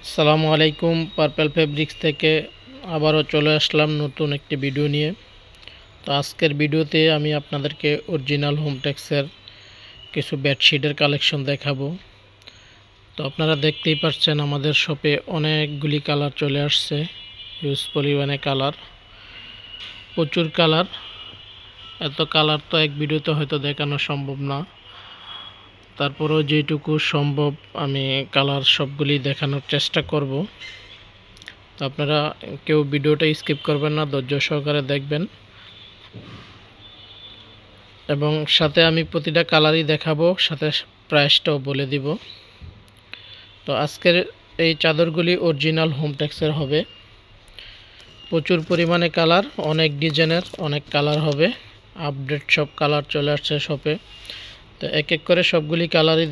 আসসালামু আলাইকুম। Purple fabrics থেকে আবারও চলে আসলাম নতুন একটি ভিডিও নিয়ে। তো আজকের ভিডিওতে আমি আপনাদেরকে অরিজিনাল হোমটেক্সের কিছু বেডশিটের কালেকশন দেখাবো। তো আপনারা দেখতেই পাচ্ছেন আমাদের শপে অনেকগুলি কালার চলে আসছে, হিউজ পরিমাণে কালার, প্রচুর কালার। এত কালার তো এক ভিডিওতে হয়তো দেখানো সম্ভব না, তারপরেও যেটুকু সম্ভব আমি কালার সবগুলি দেখানোর চেষ্টা করব। তো আপনারা কেউ ভিডিওটা স্কিপ করবেন না, ধৈর্য সহকারে দেখবেন এবং সাথে আমি প্রতিটা কালারই দেখাবো, সাথে প্রাইসটাও বলে দিব। তো আজকের এই চাদরগুলি অরিজিনাল হোমটেক্সের হবে, প্রচুর পরিমাণে কালার, অনেক ডিজাইনের অনেক কালার হবে, আপডেট সব কালার চলে আসছে শপে। তো এক এক করে সবগুলি কালারই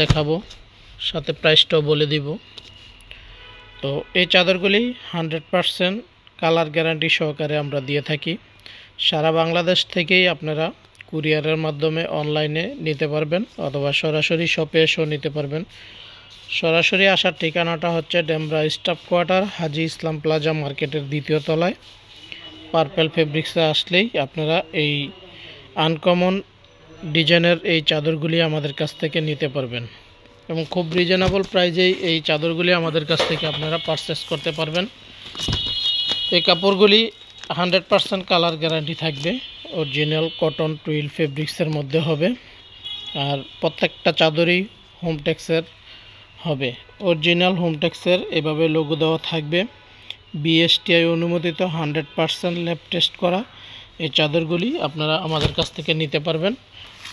দেখাবো, সাথে প্রাইসটাও বলে দিব। তো এই চাদরগুলি 100% কালার গ্যারান্টি সহকারে আমরা দিয়ে থাকি। সারা বাংলাদেশ থেকেই আপনারা কুরিয়ারের মাধ্যমে অনলাইনে নিতে পারবেন অথবা সরাসরি শপে এসেও নিতে পারবেন। সরাসরি আসার ঠিকানাটা হচ্ছে ডেমরা স্টাফ কোয়ার্টার, হাজি ইসলাম প্লাজা মার্কেটের দ্বিতীয় তলায়। পার্পল ফেব্রিক্সে আসলেই আপনারা এই আনকমন ডিজাইনের এই চাদরগুলি আমাদের কাছ থেকে নিতে পারবেন এবং খুব রিজনেবল প্রাইজেই এই চাদরগুলি আমাদের কাছ থেকে আপনারা পারচেস করতে পারবেন। এই কাপড়গুলি 100% কালার গ্যারান্টি থাকবে, অরিজিনাল কটন টুইল ফেব্রিক্সের মধ্যে হবে, আর প্রত্যেকটা চাদরই হোমটেক্সের হবে। অরিজিনাল হোমটেক্সের এভাবে লোগো দেওয়া থাকবে, বিএসটিআই অনুমোদিত 100% ল্যাব টেস্ট করা এই চাদরগুলি আপনারা আমাদের কাছ থেকে নিতে পারবেন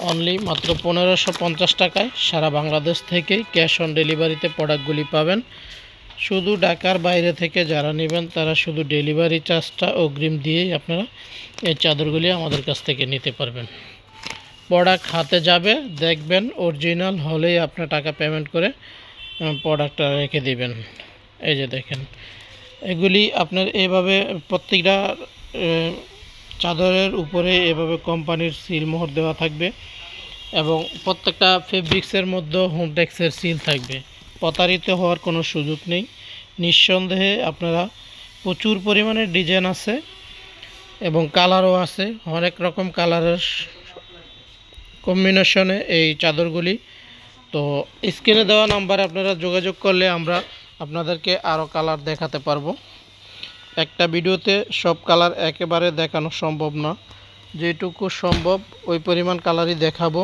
অনলি মাত্র 1550 টাকায়। সারা বাংলাদেশ থেকেই ক্যাশ অন ডেলিভারিতে প্রোডাক্টগুলি পাবেন। শুধু ঢাকার বাইরে থেকে যারা নেবেন তারা শুধু ডেলিভারি চার্জটা অগ্রিম দিয়েই আপনারা এই চাদরগুলি আমাদের কাছ থেকে নিতে পারবেন। প্রোডাক্ট হাতে যাবে, দেখবেন অরিজিনাল হলেই আপনার টাকা পেমেন্ট করে প্রোডাক্টটা রেখে দিবেন। এই যে দেখেন, এগুলি আপনার এভাবে প্রত্যেকটা চাদরের উপরে এভাবে কোম্পানির সিল মোহর দেওয়া থাকবে এবং প্রত্যেকটা ফেব্রিক্সের মধ্যে হোমটেক্সের সিল থাকবে। প্রতারিত হওয়ার কোনো সুযোগ নেই। নিঃসন্দেহে আপনারা প্রচুর পরিমাণে ডিজাইন আছে এবং কালারও আছে, অনেক রকম কালারের কম্বিনেশনে এই চাদরগুলি। তো স্ক্রিনে দেওয়া নাম্বারে আপনারা যোগাযোগ করলে আমরা আপনাদেরকে আরও কালার দেখাতে পারবো। একটা ভিডিওতে সব কালার একেবারে দেখানো সম্ভব না, যেটুকু সম্ভব ওই পরিমাণ কালারই দেখাবো।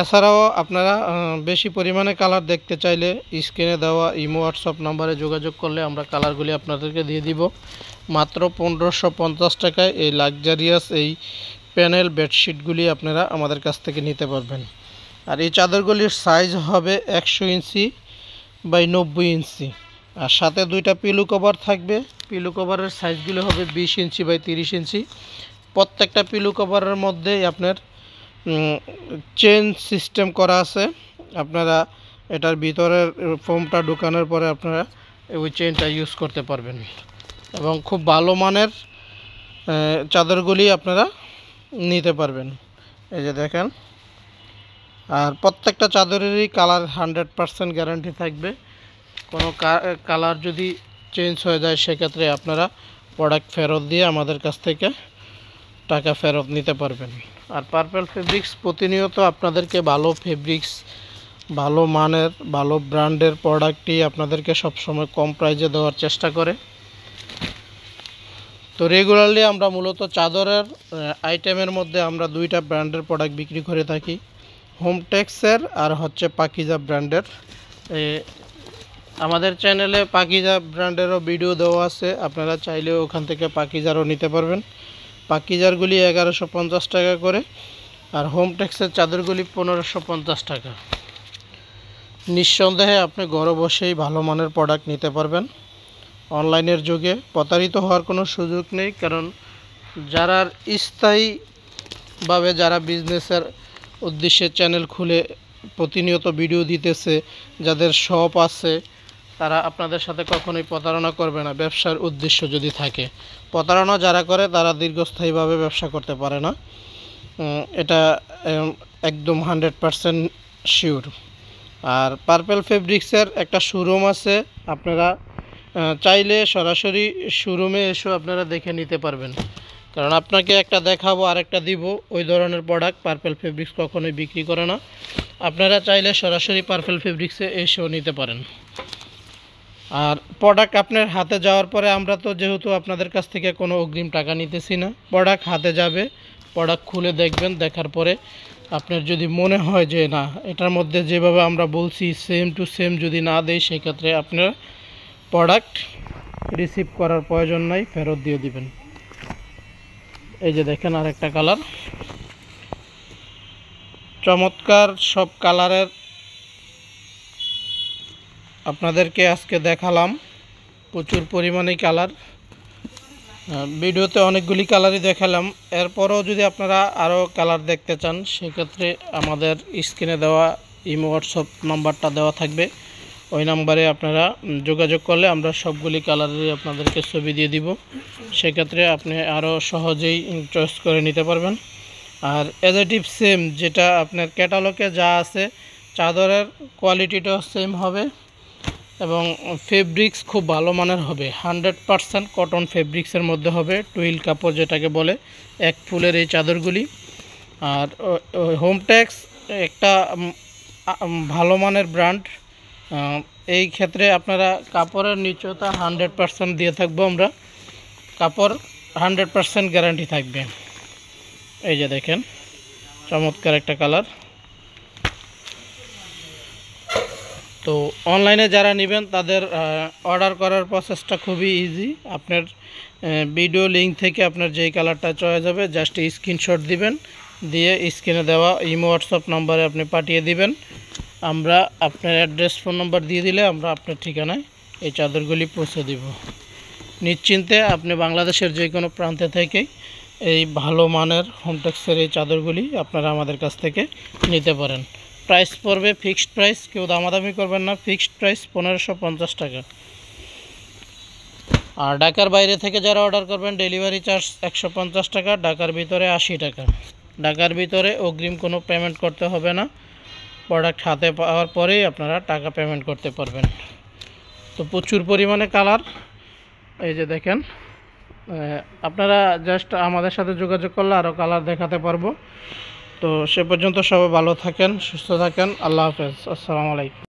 এছাড়াও আপনারা বেশি পরিমাণে কালার দেখতে চাইলে স্ক্রিনে দেওয়া ইমো হোয়াটসঅ্যাপ নাম্বারে যোগাযোগ করলে আমরা কালারগুলি আপনাদেরকে দিয়ে দিব মাত্র 1550 টাকায়। এই লাক্সারিয়াস এই প্যানেল বেডশিটগুলি আপনারা আমাদের কাছ থেকে নিতে পারবেন। আর এই চাদরগুলির সাইজ হবে 100 ইঞ্চি বাই 90 ইঞ্চি, আর সাথে দুইটা পিলো কভার থাকবে। পিলো কভারের সাইজগুলো হবে 20 ইঞ্চি বাই 30 ইঞ্চি। প্রত্যেকটা পিলো কভারের মধ্যেই আপনার চেন সিস্টেম করা আছে। আপনারা এটার ভিতরের ফোমটা ঢোকানোর পরে আপনারা ওই চেনটা ইউজ করতে পারবেন এবং খুব ভালো মানের চাদরগুলি আপনারা নিতে পারবেন। এই যে দেখেন, আর প্রত্যেকটা চাদরেরই কালার 100% গ্যারান্টি থাকবে। কোনো কালার যদি চেঞ্জ হয়ে যায় সেক্ষেত্রে আপনারা প্রোডাক্ট ফেরত দিয়ে আমাদের কাছ থেকে টাকা ফেরত নিতে পারবেন। আর পার্পল ফেব্রিক্স প্রতিনিয়ত আপনাদেরকে ভালো ফেব্রিক্স, ভালো মানের, ভালো ব্র্যান্ডের প্রোডাক্টই আপনাদেরকে সবসময় কম প্রাইজে দেওয়ার চেষ্টা করে। তো রেগুলারলি আমরা মূলত চাদরের আইটেমের মধ্যে আমরা দুইটা ব্র্যান্ডের প্রোডাক্ট বিক্রি করে থাকি, হোমটেক্সের আর হচ্ছে পাকিজা ব্র্যান্ডের। আমাদের চ্যানেলে পাকিজা ব্র্যান্ডেরও ভিডিও দেওয়া আছে, আপনারা চাইলে ওখান থেকে পাকিজারও নিতে পারবেন। পাকিজারগুলি 1150 টাকা করে, আর হোমটেক্সের চাদরগুলি 1550 টাকা। নিঃসন্দেহে আপনি ঘরে বসেই ভালো মানের প্রোডাক্ট নিতে পারবেন। অনলাইনের যুগে প্রতারিত হওয়ার কোনো সুযোগ নেই, কারণ যারা স্থায়ীভাবে যারা বিজনেসের উদ্দেশ্যে চ্যানেল খুলে প্রতিনিয়ত ভিডিও দিতেছে, যাদের শপ আছে, তারা আপনাদের সাথে কখনোই প্রতারণা করবে না। ব্যবসার উদ্দেশ্য যদি থাকে, প্রতারণা যারা করে তারা দীর্ঘস্থায়ীভাবে ব্যবসা করতে পারে না, এটা একদম 100% শিওর। আর পার্পেল ফেব্রিক্সের একটা শোরুম আছে, আপনারা চাইলে সরাসরি শোরুমে এসেও আপনারা দেখে নিতে পারবেন। কারণ আপনাকে একটা দেখাবো আর একটা দিব, ওই ধরনের প্রোডাক্ট পার্পেল ফেব্রিক্স কখনোই বিক্রি করে না। আপনারা চাইলে সরাসরি পার্পেল ফেব্রিক্সে এসেও নিতে পারেন। আর প্রোডাক্ট আপনার হাতে যাওয়ার পরে আমরা তো যেহেতু আপনাদের কাছ থেকে কোনো অগ্রিম টাকা নিতেছি না, প্রোডাক্ট হাতে যাবে, প্রোডাক্ট খুলে দেখবেন, দেখার পরে আপনার যদি মনে হয় যে না এটার মধ্যে যেভাবে আমরা বলছি সেম টু সেম যদি না দেয়, সেক্ষেত্রে আপনার প্রোডাক্ট রিসিভ করার প্রয়োজন নাই, ফেরত দিয়ে দিবেন। এই যে দেখেন আরেকটা কালার, চমৎকার সব কালারের আপনাদেরকে আজকে দেখালাম, প্রচুর পরিমাণে কালার। ভিডিওতে অনেকগুলি কালারই দেখালাম, এরপরও যদি আপনারা আরও কালার দেখতে চান সেক্ষেত্রে আমাদের স্ক্রিনে দেওয়া ইমো হোয়াটসঅ্যাপ নাম্বারটা দেওয়া থাকবে, ওই নাম্বারে আপনারা যোগাযোগ করলে আমরা সবগুলি কালারেরই আপনাদেরকে ছবি দিয়ে দিব, সেক্ষেত্রে আপনি আরও সহজেই চয়েস করে নিতে পারবেন। আর অ্যাজ সেম যেটা আপনার ক্যাটালগে যা আছে, চাদরের কোয়ালিটিটাও সেম হবে এবং ফেব্রিক্স খুব ভালো মানের হবে, 100% কটন ফেব্রিক্সের মধ্যে হবে, টুইল কাপড় যেটাকে বলে, এক ফুলের এই চাদরগুলি। আর হোমটেক্স একটা ভালো মানের ব্র্যান্ড, এই ক্ষেত্রে আপনারা কাপড়ের নিশ্চয়তা 100% দিয়ে থাকবো আমরা, কাপড় 100% গ্যারান্টি থাকবে। এই যে দেখেন চমৎকার একটা কালার। তো অনলাইনে যারা নেবেন তাদের অর্ডার করার প্রসেসটা খুবই ইজি, আপনার ভিডিও লিঙ্ক থেকে আপনার যেই কালারটা চয়েস হবে জাস্ট স্ক্রিনশট দিবেন, দিয়ে স্ক্রিনে দেওয়া ইমো হোয়াটসঅ্যাপ নাম্বারে আপনি পাঠিয়ে দিবেন, আমরা আপনার অ্যাড্রেস ফোন নাম্বার দিয়ে দিলে আমরা আপনার ঠিকানায় এই চাদরগুলি পৌঁছে দিব। নিশ্চিন্তে আপনি বাংলাদেশের যে কোনো প্রান্তে থেকেই এই ভালো মানের হোমটেক্সের এই চাদরগুলি আপনারা আমাদের কাছ থেকে নিতে পারেন। প্রাইস পড়বে ফিক্সড প্রাইস, কেউ দামাদামি করবেন না, ফিক্সড প্রাইস 1550 টাকা। আর ঢাকার বাইরে থেকে যারা অর্ডার করবেন ডেলিভারি চার্জ 150 টাকা, ঢাকার ভিতরে 80 টাকা। ঢাকার ভিতরে অগ্রিম কোনো পেমেন্ট করতে হবে না, প্রোডাক্ট হাতে পাওয়ার পরেই আপনারা টাকা পেমেন্ট করতে পারবেন। তো প্রচুর পরিমাণে কালার, এই যে দেখেন, আপনারা জাস্ট আমাদের সাথে যোগাযোগ করলে আরও কালার দেখাতে পারবো। তো সে পর্যন্ত সবাই ভালো থাকেন, সুস্থ থাকেন, আল্লাহ হাফেজ, আসসালামু আলাইকুম।